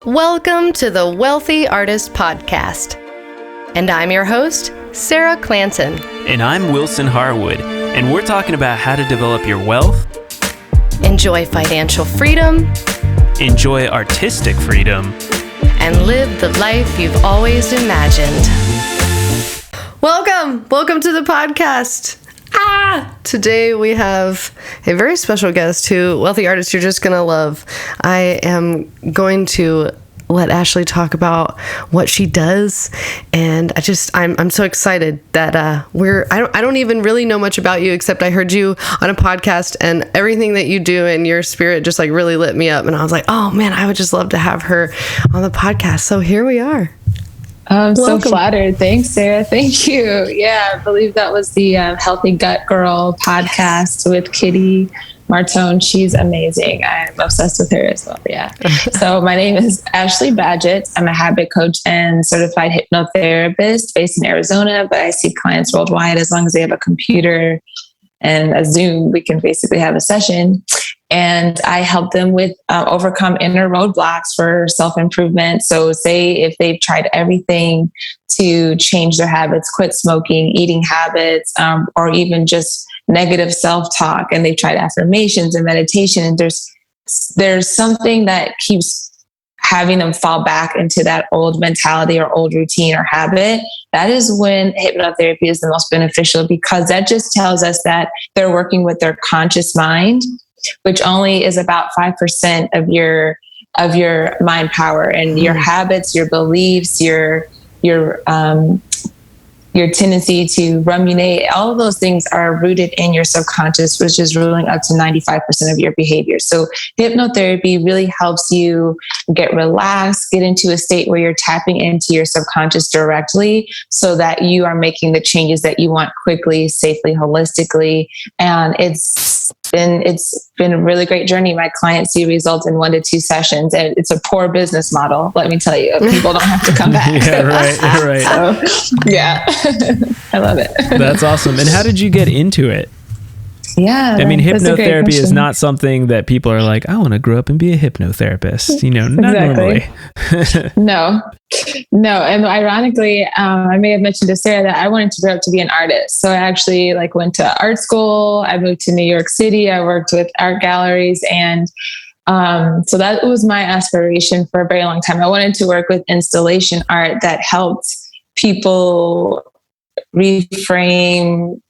Welcome to the Wealthy Artist Podcast. And I'm your host, Sarah Clanton. And I'm Wilson Harwood. And we're talking about how to develop your wealth, enjoy financial freedom, enjoy artistic freedom, and live the life you've always imagined. Welcome to the podcast. Today we have a very special guest who, wealthy artist, you're just gonna love. I am going to let Ashlee talk about what she does, and I'm so excited that I don't even really know much about you, except I heard you on a podcast, and everything that you do and your spirit just like really lit me up, and I was like, oh man, I would just love to have her on the podcast. So here we are. I'm so flattered. Thanks, Sarah. Thank you. Yeah, I believe that was the Healthy Gut Girl podcast with Kitty Martone. She's amazing. I'm obsessed with her as well. Yeah. So my name is Ashlee Badgett. I'm a habit coach and certified hypnotherapist based in Arizona, but I see clients worldwide. As long as they have a computer and a Zoom, we can basically have a session. And I help them with overcome inner roadblocks for self-improvement. So say if they've tried everything to change their habits, quit smoking, eating habits, or even just negative self-talk, and they've tried affirmations and meditation, and there's something that keeps having them fall back into that old mentality or old routine or habit, that is when hypnotherapy is the most beneficial, because that just tells us that they're working with their conscious mind, which only is about 5% of your mind power, and your habits, your beliefs, your tendency to ruminate, all of those things are rooted in your subconscious, which is ruling up to 95% of your behavior. So hypnotherapy really helps you get relaxed, get into a state where you're tapping into your subconscious directly, so that you are making the changes that you want quickly, safely, holistically. And it's been a really great journey. My clients see results in 1 to 2 sessions, and it's a poor business model. Let me tell you, people don't have to come back. Yeah, right. So, yeah, I love it. That's awesome. And how did you get into it? Yeah, I mean, hypnotherapy is not something that people are like, I want to grow up and be a hypnotherapist. Not normally. No. And ironically, I may have mentioned to Sarah that I wanted to grow up to be an artist. So I actually went to art school. I moved to New York City. I worked with art galleries. And so that was my aspiration for a very long time. I wanted to work with installation art that helped people reframe,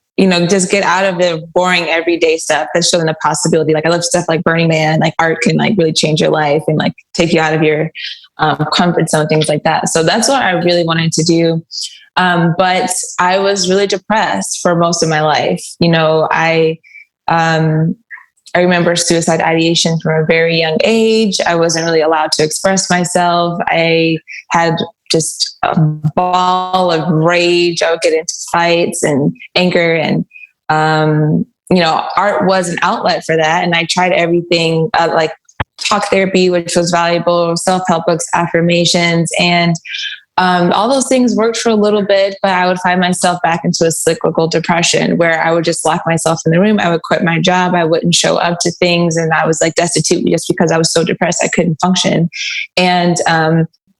just get out of the boring everyday stuff that's showing the possibility. I love stuff like Burning Man, art can really change your life and take you out of your comfort zone, things like that. So that's what I really wanted to do. But I was really depressed for most of my life. I remember suicide ideation from a very young age. I wasn't really allowed to express myself. I had just a ball of rage. I would get into fights and anger, and art was an outlet for that. And I tried everything, like talk therapy, which was valuable, self-help books, affirmations, and all those things worked for a little bit, but I would find myself back into a cyclical depression where I would just lock myself in the room. I would quit my job. I wouldn't show up to things, and I was destitute just because I was so depressed I couldn't function. And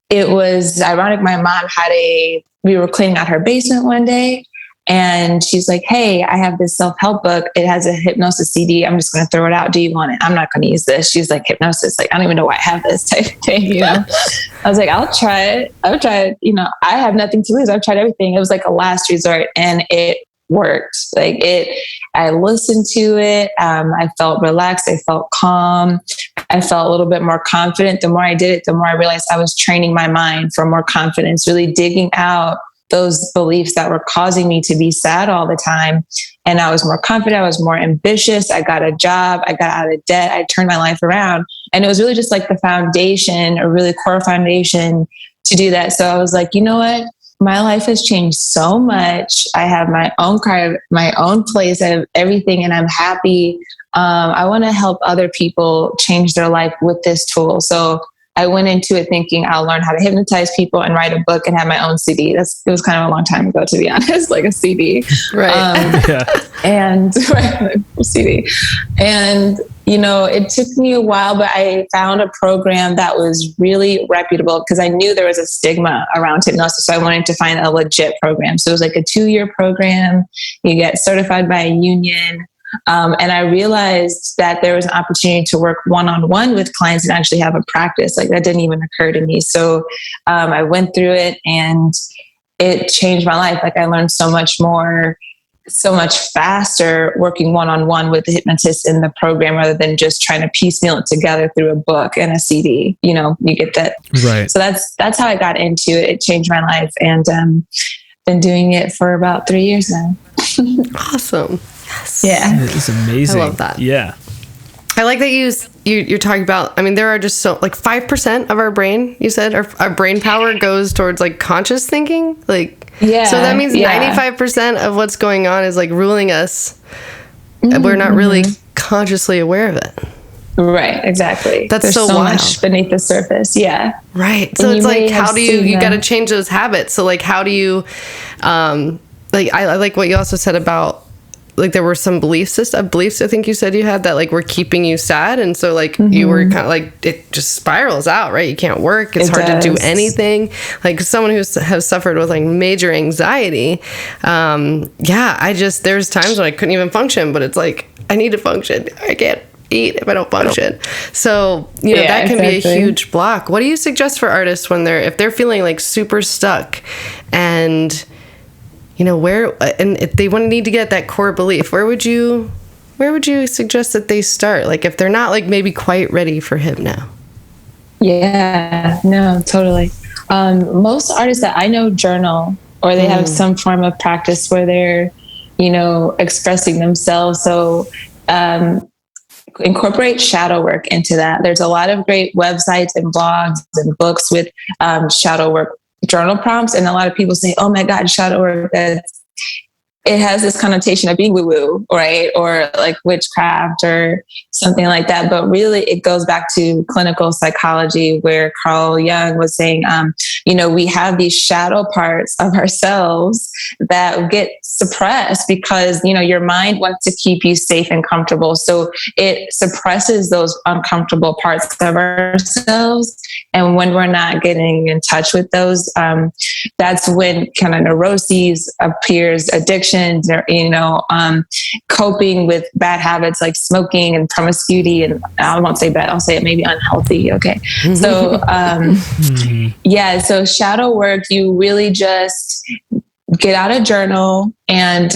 it was ironic. My mom we were cleaning out her basement one day, and she's like, hey, I have this self-help book. It has a hypnosis CD. I'm just going to throw it out. Do you want it? I'm not going to use this. She's like, hypnosis. I don't even know why I have this type of thing, I was like, I'll try it. I have nothing to lose. I've tried everything. It was like a last resort, and it worked. I listened to it. I felt relaxed. I felt calm. I felt a little bit more confident. The more I did it, the more I realized I was training my mind for more confidence, really digging out those beliefs that were causing me to be sad all the time. And I was more confident. I was more ambitious. I got a job. I got out of debt. I turned my life around. And it was really just the foundation, a really core foundation to do that. So I was like, you know what? My life has changed so much. I have my own car, my own place. I have everything, and I'm happy. I want to help other people change their life with this tool. So I went into it thinking I'll learn how to hypnotize people and write a book and have my own CD. It was kind of a long time ago, to be honest, a CD. Right. And CD. And It took me a while, but I found a program that was really reputable because I knew there was a stigma around hypnosis. So I wanted to find a legit program. So it was like a 2-year program. You get certified by a union. And I realized that there was an opportunity to work one-on-one with clients and actually have a practice. Like that didn't even occur to me. So I went through it and it changed my life. Like I learned so much more, so much faster working one-on-one with the hypnotist in the program rather than just trying to piecemeal it together through a book and a CD. You get that. Right. So that's how I got into it. It changed my life, and been doing it for about 3 years now. Awesome. Yes. Yeah. It's amazing. I love that. Yeah. I like that you're talking about, there are just 5% of our brain, you said, our brain power goes towards like conscious thinking. Like, yeah. So that means 95% of what's going on is like ruling us. Mm-hmm. We're not really consciously aware of it. Right. Exactly. There's so wild. Much beneath the surface. Yeah. Right. So it's like, how do you got to change those habits. So like, how do you, I like what you also said about, like there were some beliefs I think you said you had that like were keeping you sad, and so like you were kind of like it just spirals out, right? You can't work, it's hard to do anything. Like someone who has suffered with like major anxiety, there's times when I couldn't even function, but it's like I need to function. I can't eat if I don't function. So that can be a huge block. What do you suggest for artists when if they're feeling like super stuck and where, and if they need to get that core belief, where would you suggest that they start? Like if they're not like maybe quite ready for hypno. Yeah, no, totally. Most artists that I know journal, or they have some form of practice where they're, expressing themselves. So, incorporate shadow work into that. There's a lot of great websites and blogs and books with, shadow work journal prompts, and a lot of people say, oh my God, shadow work, it has this connotation of being woo-woo, right? Or like witchcraft or something like that. But really it goes back to clinical psychology, where Carl Jung was saying, we have these shadow parts of ourselves that get suppressed because, your mind wants to keep you safe and comfortable. So it suppresses those uncomfortable parts of ourselves. And when we're not getting in touch with those, that's when kind of neuroses appears, addictions, or, coping with bad habits like smoking and promiscuity. And I won't say bad, I'll say it maybe unhealthy. Okay. So, so shadow work, you really just get out a journal and,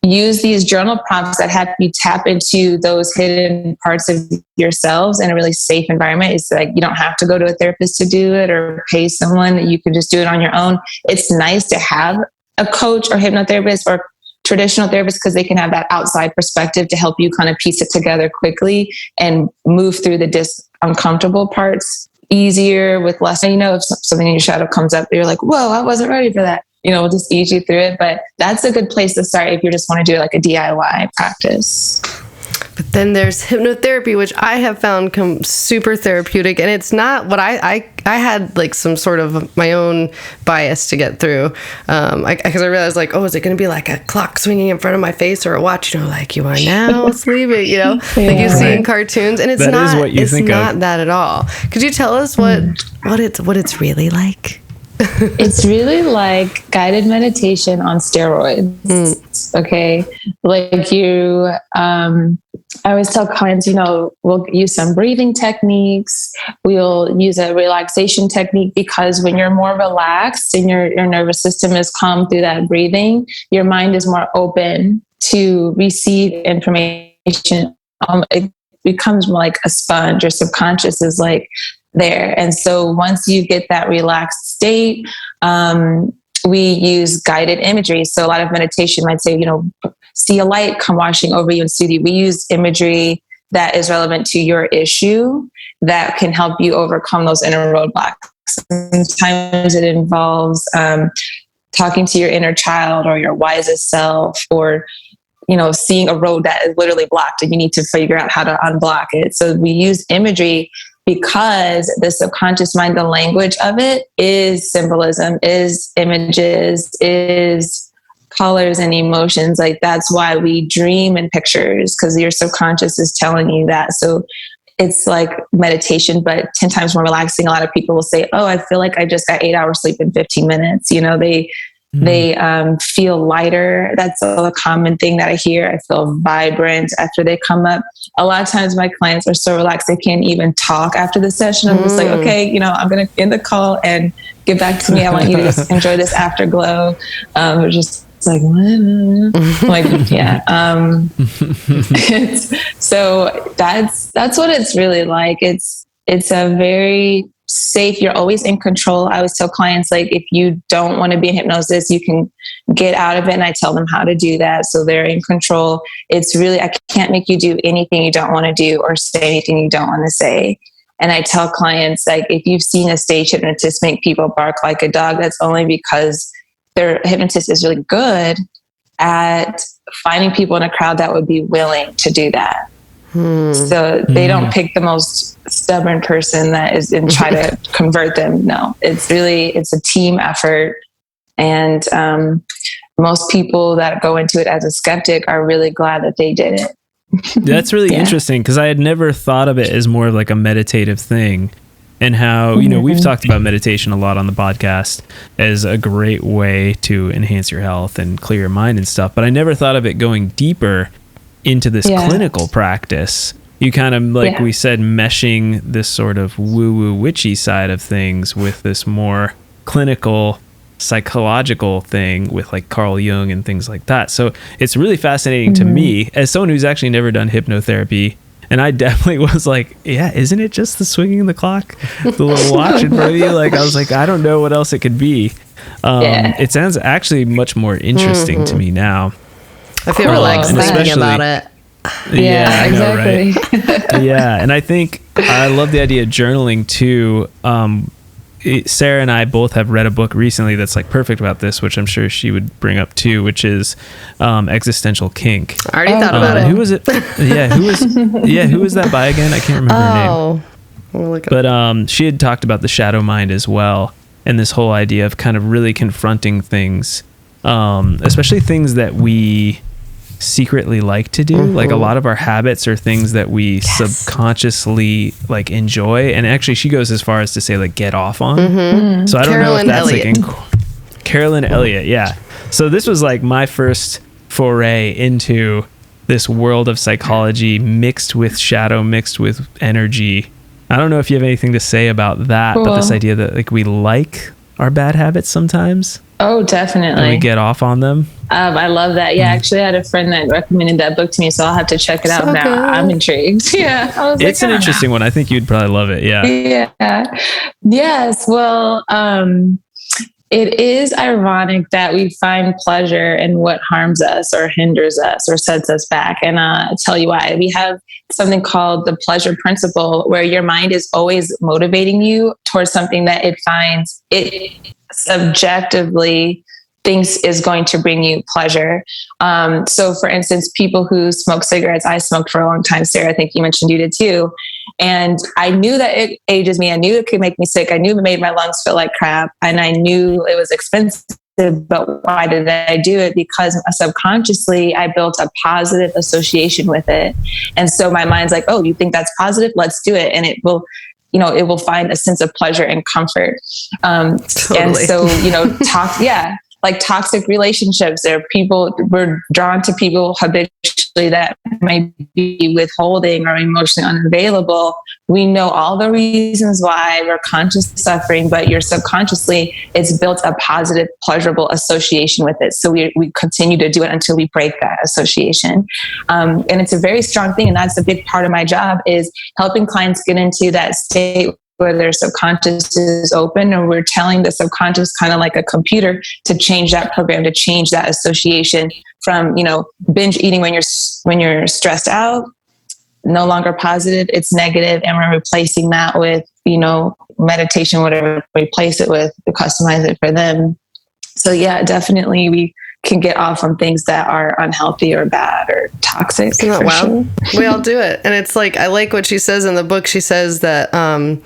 use these journal prompts that have you tap into those hidden parts of yourselves in a really safe environment. It's like, you don't have to go to a therapist to do it or pay someone. You can just do it on your own. It's nice to have a coach or hypnotherapist or traditional therapist because they can have that outside perspective to help you kind of piece it together quickly and move through the uncomfortable parts easier with less. If something in your shadow comes up, you're like, whoa, I wasn't ready for that. We'll just ease you through it. But that's a good place to start if you just want to do like a DIY practice. But then there's hypnotherapy, which I have found super therapeutic. And it's not what I had like some sort of my own bias to get through. Because I realized like, oh, is it going to be like a clock swinging in front of my face or a watch? Like you are now sleeping, like you see in cartoons. And it's not that at all. Could you tell us what it's really like? It's really like guided meditation on steroids. Okay. Like I always tell clients, we'll use some breathing techniques. We'll use a relaxation technique because when you're more relaxed and your nervous system is calm through that breathing, your mind is more open to receive information. It becomes more like a sponge. Your subconscious is like there. And so once you get that relaxed state, we use guided imagery. So a lot of meditation might say, see a light come washing over you and soothe you. We use imagery that is relevant to your issue that can help you overcome those inner roadblocks. Sometimes it involves talking to your inner child or your wisest self, or seeing a road that is literally blocked and you need to figure out how to unblock it. So we use imagery because the subconscious mind, the language of it is symbolism, is images, is colors and emotions. Like that's why we dream in pictures, because your subconscious is telling you that. So it's like meditation, but 10 times more relaxing. A lot of people will say, oh, I feel like I just got 8 hours sleep in 15 minutes. You know, they feel lighter. That's a common thing that I hear. I feel vibrant after they come up. A lot of times my clients are so relaxed, they can't even talk after the session. I'm just like, okay, you know, I'm going to end the call and get back to me. I want you to just enjoy this afterglow. We're just like, like, yeah. So that's what it's really like. It's a very safe, you're always in control. I always tell clients, like, if you don't want to be in hypnosis, you can get out of it. And I tell them how to do that. So they're in control. It's really, I can't make you do anything you don't want to do or say anything you don't want to say. And I tell clients, like, if you've seen a stage hypnotist make people bark like a dog, that's only because their hypnotist is really good at finding people in a crowd that would be willing to do that. So they don't pick the most stubborn person that is and try to convert them. No, it's a team effort. And most people that go into it as a skeptic are really glad that they did it. That's really interesting, because I had never thought of it as more of like a meditative thing, and how, you know, we've talked about meditation a lot on the podcast as a great way to enhance your health and clear your mind and stuff. But I never thought of it going deeper into this clinical practice. You kind of, like we said, meshing this sort of woo-woo witchy side of things with this more clinical psychological thing with like Carl Jung and things like that. So it's really fascinating to me as someone who's actually never done hypnotherapy. And I definitely was like, yeah, isn't it just the swinging the clock, the little watch in front of you? Like, I was like, I don't know what else it could be. It sounds actually much more interesting to me now. I feel relaxed thinking about it. Yeah, exactly. Right? Yeah, and I think I love the idea of journaling too. Sarah and I both have read a book recently that's like perfect about this, which I'm sure she would bring up too, which is Existential Kink. I already thought about it. Who was it? Who was that by again? I can't remember her name. But she had talked about the shadow mind as well, and this whole idea of kind of really confronting things, especially things that we secretly like to do. Like a lot of our habits are things that we subconsciously like enjoy, and actually she goes as far as to say like get off on. So I don't know if that's Elliott. Like Carolyn Elliott. Yeah. So this was like my first foray into this world of psychology mixed with shadow, mixed with energy. I don't know if you have anything to say about that, but this idea that like we like our bad habits sometimes. Oh, definitely. And we get off on them. I love that. Yeah, actually, I had a friend that recommended that book to me, so I'll have to check it out now. Good. I'm intrigued. Yeah, I was it's an interesting one. I think you'd probably love it. Yeah. Yeah. Yes. Well, it is ironic that we find pleasure in what harms us or hinders us or sets us back. And I'll tell you why. We have something called the pleasure principle, where your mind is always motivating you towards something that it finds it subjectively thinks is going to bring you pleasure. So for instance, people who smoke cigarettes, I smoked for a long time. Sarah, I think you mentioned you did too. And I knew that it ages me. I knew it could make me sick. I knew it made my lungs feel like crap. And I knew it was expensive, but why did I do it? Because subconsciously I built a positive association with it. And so my mind's like, oh, you think that's positive? Let's do it. And it will, it will find a sense of pleasure and comfort. Totally. And so, like toxic relationships, we're drawn to people habitually that may be withholding or emotionally unavailable. We know all the reasons why. We're consciously suffering, but you're subconsciously, it's built a positive, pleasurable association with it. So we continue to do it until we break that association. And it's a very strong thing. And that's a big part of my job, is helping clients get into that state where their subconscious is open, and we're telling the subconscious, kind of like a computer, to change that program, to change that association from, binge eating when you're stressed out, no longer positive, it's negative. And we're replacing that with, meditation, whatever we replace it with, to customize it for them. So yeah, definitely we can get off on things that are unhealthy or bad or toxic. Isn't that wild? Sure. We all do it. And it's like, I like what she says in the book. She says that an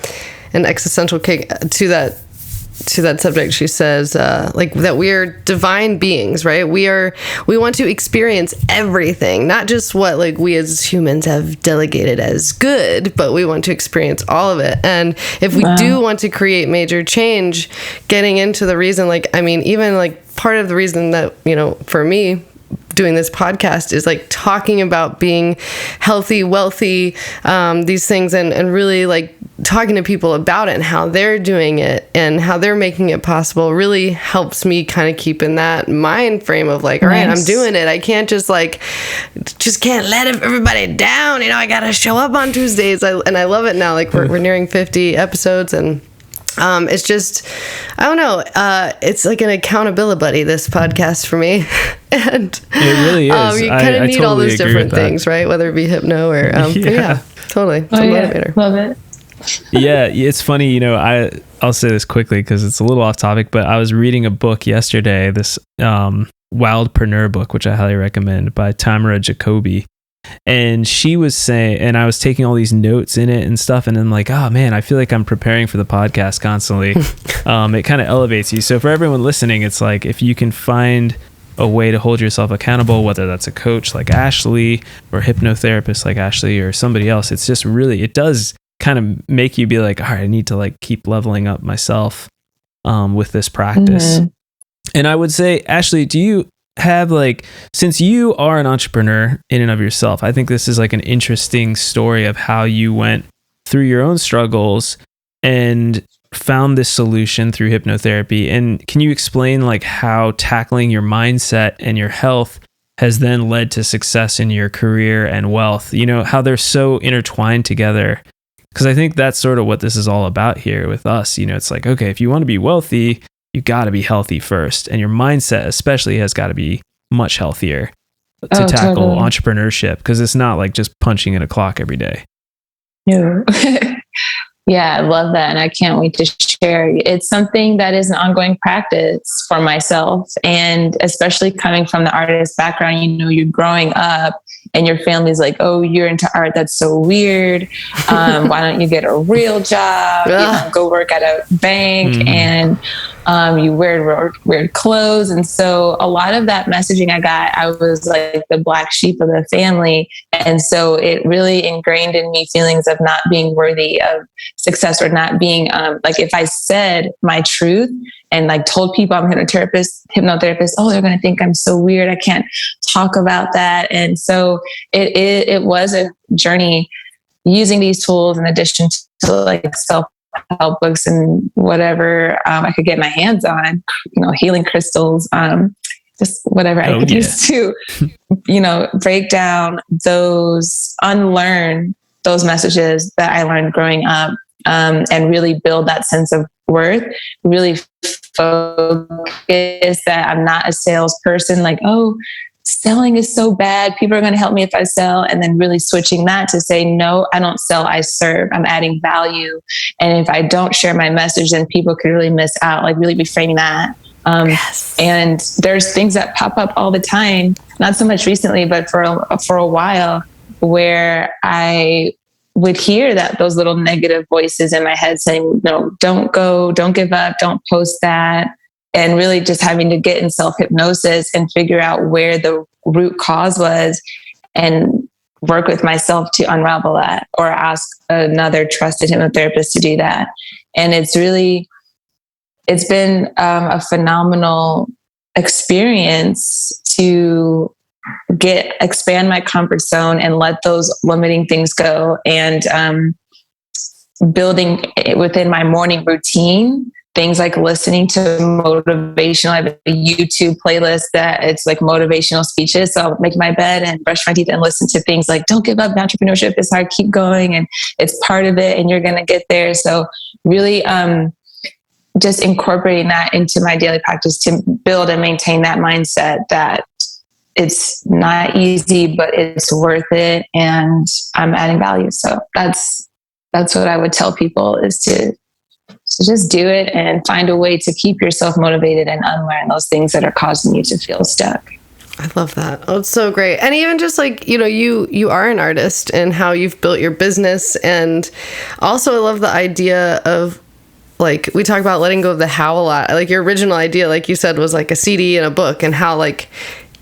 existential kick to that to that subject, she says, like that we are divine beings, right? We want to experience everything, not just what like we as humans have delegated as good, but we want to experience all of it. And if we do want to create major change, getting into the reason, like, I mean, even like part of the reason that, you know, for me, doing this podcast is like talking about being healthy, wealthy, these things, and really like talking to people about it and how they're doing it and how they're making it possible really helps me kind of keep in that mind frame of like, all right, I'm doing it. I can't just can't let everybody down. You know, I got to show up on Tuesdays. And I love it now. Like we're nearing 50 episodes, and it's just, I don't know. It's like an accountability buddy, this podcast for me. And it really is. You kind of need totally all those different agree with things, right? Whether it be hypno or, but yeah, totally. It's a motivator. Love it. Yeah. It's funny, you know, I'll say this quickly because it's a little off topic, but I was reading a book yesterday, this Wildpreneur book, which I highly recommend, by Tamara Jacoby. And she was saying, and I was taking all these notes in it and stuff, and then like, oh man, I feel like I'm preparing for the podcast constantly. It kind of elevates you. So for everyone listening, it's like, if you can find a way to hold yourself accountable, whether that's a coach like Ashlee or hypnotherapist like Ashlee or somebody else, it's just really, it does kind of make you be like, all right, I need to like keep leveling up myself with this practice. Mm-hmm. And I would say, Ashlee, do you have like, since you are an entrepreneur in and of yourself, I think this is like an interesting story of how you went through your own struggles and found this solution through hypnotherapy. And can you explain like how tackling your mindset and your health has then led to success in your career and wealth, you know, how they're so intertwined together? Because I think that's sort of what this is all about here with us. You know, it's like, okay, if you want to be wealthy, you got to be healthy first. And your mindset especially has got to be much healthier to tackle entrepreneurship, because it's not like just punching in a clock every day. No. Yeah, I love that. And I can't wait to share. It's something that is an ongoing practice for myself. And especially coming from the artist background, you know, you're growing up and your family's like, oh, you're into art. That's so weird. Why don't you get a real job? You know, go work at a bank and you wear weird clothes. And so a lot of that messaging I got, I was like the black sheep of the family. And so it really ingrained in me feelings of not being worthy of success, or not being like, if I said my truth and like told people I'm a hypnotherapist, oh, they're going to think I'm so weird. I can't talk about that. And so it was a journey using these tools in addition to like self-help books and whatever I could get my hands on, you know, healing crystals, just whatever I could use to, you know, break down unlearn those messages that I learned growing up, and really build that sense of worth, really focus that I'm not a salesperson, like, oh, selling is so bad, people are going to help me if I sell. And then really switching that to say, no, I don't sell, I serve. I'm adding value. And if I don't share my message, then people could really miss out, like really reframing that. And there's things that pop up all the time, not so much recently, but for a while, where I would hear those little negative voices in my head saying, no, don't go, don't give up, don't post that. And really just having to get in self-hypnosis and figure out where the root cause was and work with myself to unravel that, or ask another trusted hypnotherapist to do that. And it's been a phenomenal experience to expand my comfort zone and let those limiting things go, and building within my morning routine things like listening to motivational. I have a YouTube playlist that it's like motivational speeches. So I'll make my bed and brush my teeth and listen to things like, don't give up, entrepreneurship is hard, keep going, and it's part of it and you're going to get there. So really just incorporating that into my daily practice to build and maintain that mindset that it's not easy, but it's worth it, and I'm adding value. So that's what I would tell people, is to just do it and find a way to keep yourself motivated and unlearn those things that are causing you to feel stuck. I love that. Oh, it's so great. And even just like, you know, you are an artist and how you've built your business. And also I love the idea of like we talk about letting go of the how a lot. Like your original idea, like you said, was like a CD and a book, and how like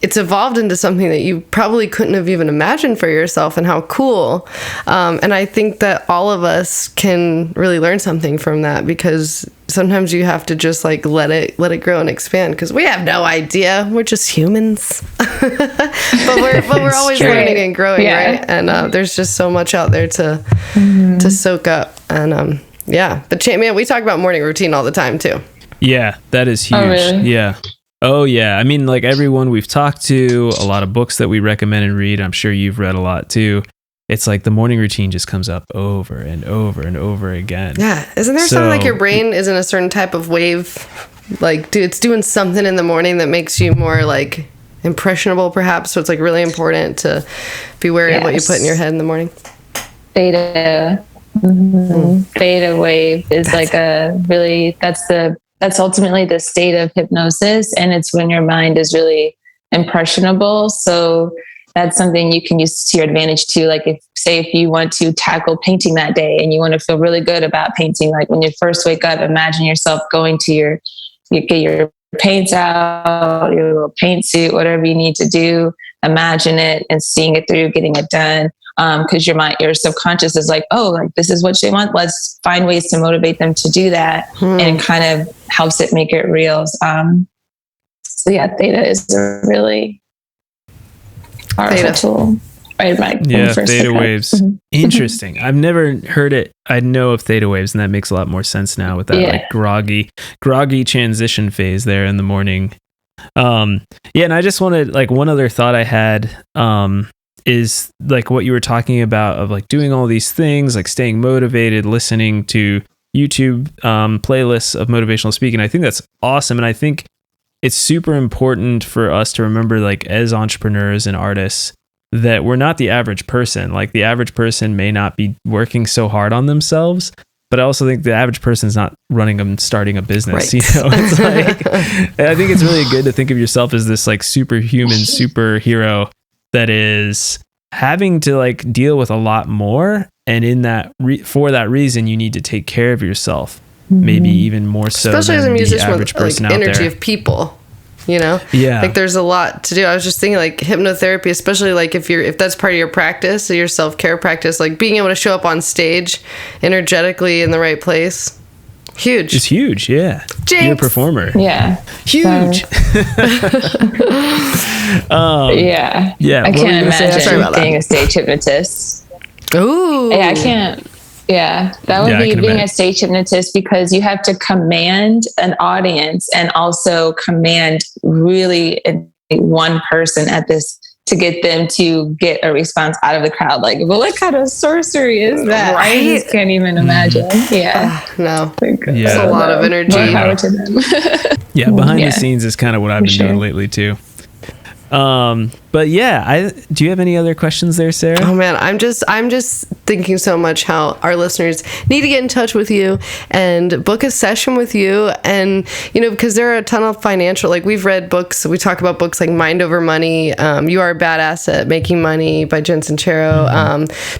it's evolved into something that you probably couldn't have even imagined for yourself, and how cool. And I think that all of us can really learn something from that, because sometimes you have to just like let it grow and expand, because we have no idea. We're just humans. but we're always learning and growing, right? And there's just so much out there to soak up. And but man, we talk about morning routine all the time too. Yeah, that is huge. Oh, really? Yeah. Oh, yeah. I mean, like everyone we've talked to, a lot of books that we recommend and read, I'm sure you've read a lot too. It's like the morning routine just comes up over and over and over again. Yeah. Isn't there something like your brain is in a certain type of wave? Like, it's doing something in the morning that makes you more like impressionable, perhaps. So it's like really important to be wary of what you put in your head in the morning. Theta. Mm-hmm. Theta wave is that's ultimately the state of hypnosis, and it's when your mind is really impressionable. So that's something you can use to your advantage too. Like if you want to tackle painting that day and you want to feel really good about painting, like when you first wake up, imagine yourself going to you get your paints out, your little paint suit, whatever you need to do, imagine it and seeing it through, getting it done. Because your subconscious is like, oh, like this is what they want. Let's find ways to motivate them to do that, and kind of helps it make it real. So yeah, theta is a really powerful tool. Theta waves. Interesting. I've never heard it. I know of theta waves, and that makes a lot more sense now with that like groggy transition phase there in the morning. And I just wanted, like, one other thought I had, is like what you were talking about of like doing all these things, like staying motivated, listening to YouTube playlists of motivational speaking. I think that's awesome. And I think it's super important for us to remember, like as entrepreneurs and artists, that we're not the average person. Like the average person may not be working so hard on themselves, but I also think the average person is not starting a business. Right. You know, it's like, I think it's really good to think of yourself as this like superhuman superhero that is having to like deal with a lot more, and in that for that reason you need to take care of yourself, maybe even more so, especially as a musician with like energy of people, you know. Like there's a lot to do. I was just thinking like hypnotherapy, especially like if that's part of your practice, your self-care practice, like being able to show up on stage energetically in the right place, huge. It's huge. Yeah. Jinx. You're a performer. Yeah. Huge. I can't imagine being a stage hypnotist. Ooh. Yeah, I can't. Yeah, that would be being a stage hypnotist, because you have to command an audience and also command really one person at this to get them to get a response out of the crowd. Like, well, what kind of sorcery is that? Right? I just can't even imagine. No. It's a lot of energy. More power to them. Behind the scenes is kind of what I've been doing lately too. But do you have any other questions there, Sarah? Oh man, I'm just thinking so much how our listeners need to get in touch with you and book a session with you. And, you know, because there are a ton of financial, like we've read books, we talk about books like Mind Over Money, You Are a Badass at Making Money by Jen Sincero.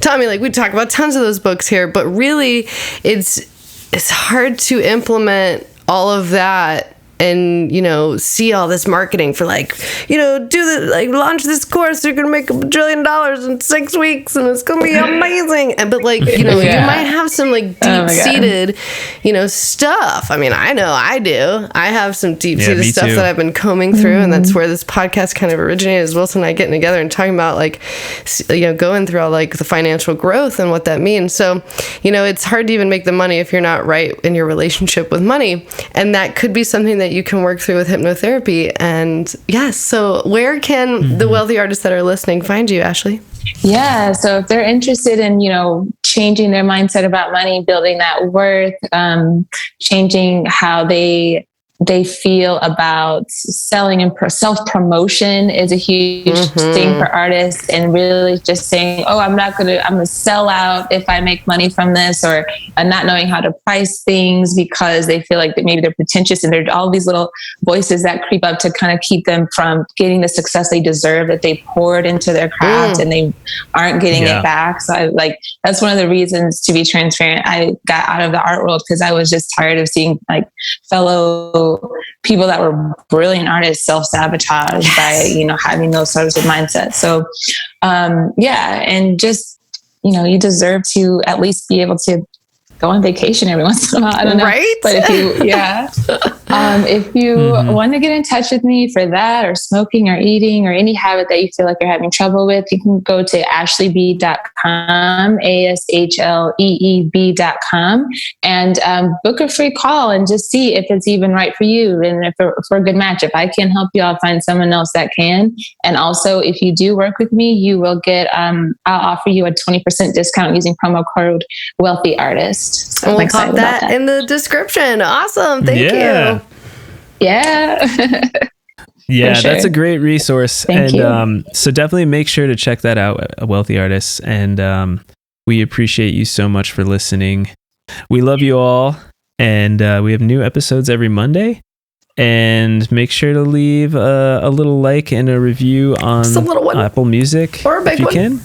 Tommy, like we talk about tons of those books here, but really it's hard to implement all of that and, you know, see all this marketing for like, you know, launch this course, you're going to make $1 bajillion in 6 weeks and it's going to be amazing. But like, you know, you might have some like deep seated, you know, stuff. I mean, I know I do. I have some deep seated stuff that I've been combing through. And that's where this podcast kind of originated, is Wilson and I getting together and talking about like, you know, going through all like the financial growth and what that means. So, you know, it's hard to even make the money if you're not right in your relationship with money. And that could be something that you can work through with hypnotherapy. And yes, so where can the wealthy artists that are listening find you, Ashlee? Yeah, so if they're interested in, you know, changing their mindset about money, building that worth, changing how they they feel about selling and self-promotion is a huge thing for artists, and really just saying, oh, I'm gonna sell out if I make money from this, or not knowing how to price things because they feel like that maybe they're pretentious, and there are all these little voices that creep up to kind of keep them from getting the success they deserve, that they poured into their craft and they aren't getting it back. So that's one of the reasons, to be transparent, I got out of the art world, because I was just tired of seeing like fellow people that were brilliant artists self-sabotage by, having those sorts of mindsets. So, and just, you deserve to at least be able to go on vacation every once in a while. I don't know. Right? But if you want to get in touch with me for that, or smoking or eating or any habit that you feel like you're having trouble with, you can go to ashleeb.com, ashleeb.com, and book a free call and just see if it's even right for you. And if we're a good match. If I can help you, I'll find someone else that can. And also, if you do work with me, you will get, I'll offer you a 20% discount using promo code Wealthy Artist. So we'll pop that in the description. Awesome. Thank you. Yeah. Yeah, sure. That's a great resource. Thank you. So definitely make sure to check that out, Wealthy Artists. And we appreciate you so much for listening. We love you all. And we have new episodes every Monday. And make sure to leave a little like and a review on Apple Music. Or a big one. If you can.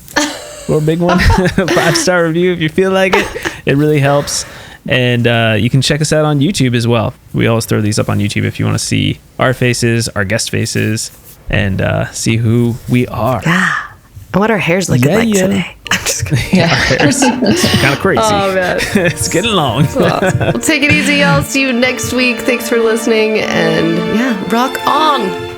Or a big one. 5-star review if you feel like it. It really helps. And you can check us out on YouTube as well. We always throw these up on YouTube if you want to see our faces, our guest faces, and see who we are. Yeah. And what our hair's looking like today. I'm just kidding. Our hair's kind of crazy. Oh, man. It's getting long. Well, take it easy, y'all. See you next week. Thanks for listening. And rock on.